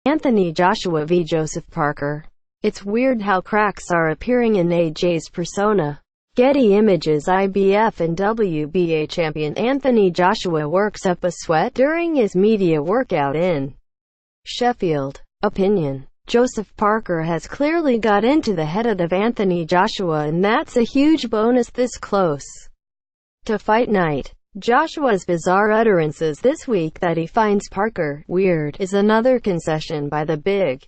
Anthony Joshua v. Joseph Parker. It's weird how cracks are appearing in AJ's persona. Getty Images. IBF and WBA champion Anthony Joshua works up a sweat during his media workout in Sheffield. Opinion. Joseph Parker has clearly got into the head of Anthony Joshua, and that's a huge bonus this close to fight night. Joshua's bizarre utterances this week that he finds Parker weird is another concession by the Big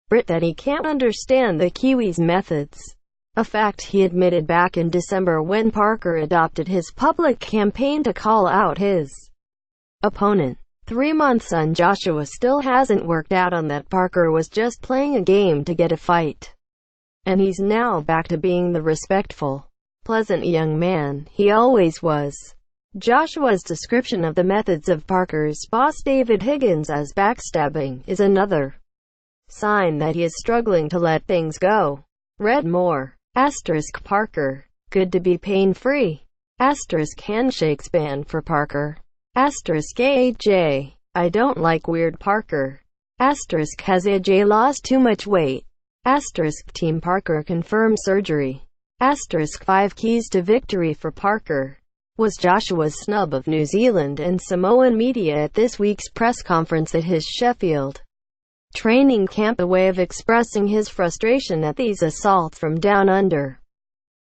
Brit that he can't understand the Kiwi's methods, a fact he admitted back in December when Parker adopted his public campaign to call out his opponent. 3 months on, Joshua still hasn't worked out on that Parker was just playing a game to get a fight, and he's now back to being the respectful, pleasant young man he always was. Joshua's description of the methods of Parker's boss David Higgins as backstabbing is another sign that he is struggling to let things go. Read more. Parker. Good to be pain-free. Handshakes banned for Parker. AJ. I don't like weird Parker. Has AJ lost too much weight? Team Parker confirmed surgery. 5 keys to victory for Parker. Was Joshua's snub of New Zealand and Samoan media at this week's press conference at his Sheffield training camp a way of expressing his frustration at these assaults from down under?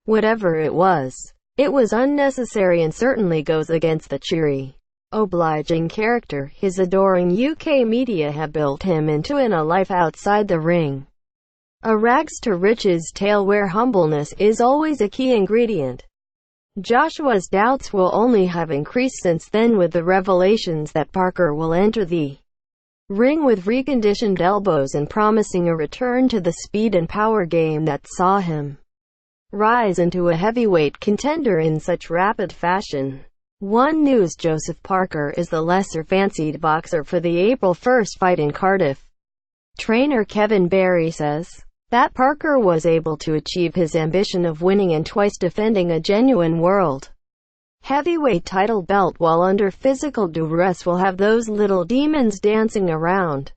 Whatever it was unnecessary and certainly goes against the cheery, obliging character his adoring UK media have built him into in a life outside the ring. A rags-to-riches tale where humbleness is always a key ingredient. Joshua's doubts will only have increased since then with the revelations that Parker will enter the ring with reconditioned elbows and promising a return to the speed and power game that saw him rise into a heavyweight contender in such rapid fashion. One News. Joseph Parker is the lesser fancied boxer for the April 1 fight in Cardiff. Trainer Kevin Barry says that Parker was able to achieve his ambition of winning and twice defending a genuine world heavyweight title belt while under physical duress will have those little demons dancing around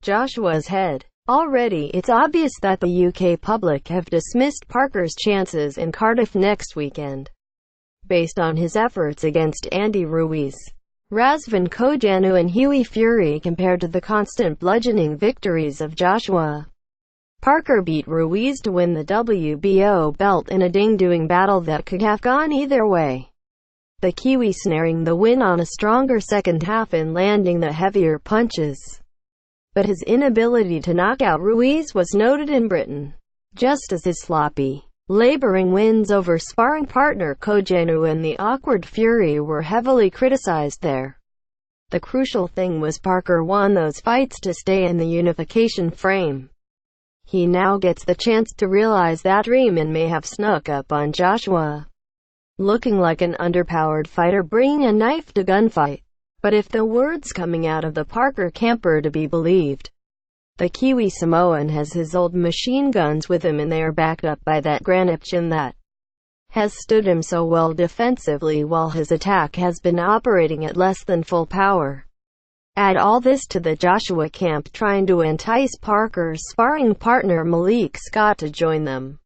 Joshua's head. Already, it's obvious that the UK public have dismissed Parker's chances in Cardiff next weekend, based on his efforts against Andy Ruiz, Razvan Kojanu and Hughie Fury compared to the constant bludgeoning victories of Joshua. Parker beat Ruiz to win the WBO belt in a ding-doing battle that could have gone either way, the Kiwi snaring the win on a stronger second half and landing the heavier punches. But his inability to knock out Ruiz was noted in Britain, just as his sloppy, laboring wins over sparring partner Kojanu and the awkward Fury were heavily criticized there. The crucial thing was Parker won those fights to stay in the unification frame. He now gets the chance to realize that dream and may have snuck up on Joshua, looking like an underpowered fighter bringing a knife to gunfight. But if the words coming out of the Parker camp are to be believed, the Kiwi Samoan has his old machine guns with him and they are backed up by that granite chin that has stood him so well defensively while his attack has been operating at less than full power. Add all this to the Joshua camp trying to entice Parker's sparring partner Malik Scott to join them,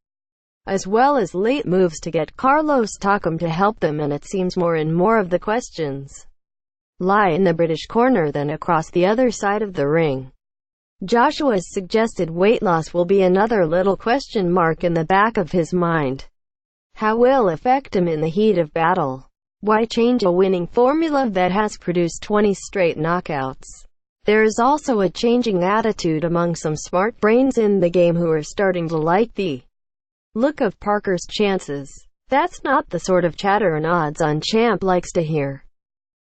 as well as late moves to get Carlos Takam to help them, and it seems more and more of the questions lie in the British corner than across the other side of the ring. Joshua's suggested weight loss will be another little question mark in the back of his mind. How will it affect him in the heat of battle? Why change a winning formula that has produced 20 straight knockouts? There is also a changing attitude among some smart brains in the game who are starting to like the look of Parker's chances. That's not the sort of chatter an odds-on champ likes to hear.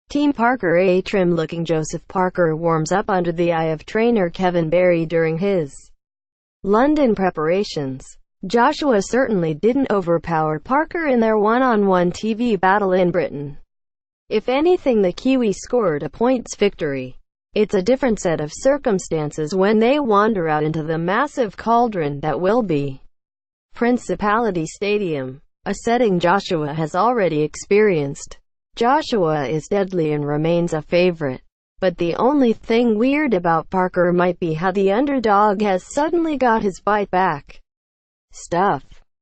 Team Parker. A trim-looking Joseph Parker warms up under the eye of trainer Kevin Barry during his London preparations. Joshua certainly didn't overpower Parker in their one-on-one TV battle in Britain. If anything, the Kiwi scored a points victory. It's a different set of circumstances when they wander out into the massive cauldron that will be Principality Stadium, a setting Joshua has already experienced. Joshua is deadly and remains a favorite. But the only thing weird about Parker might be how the underdog has suddenly got his bite back. Stuff.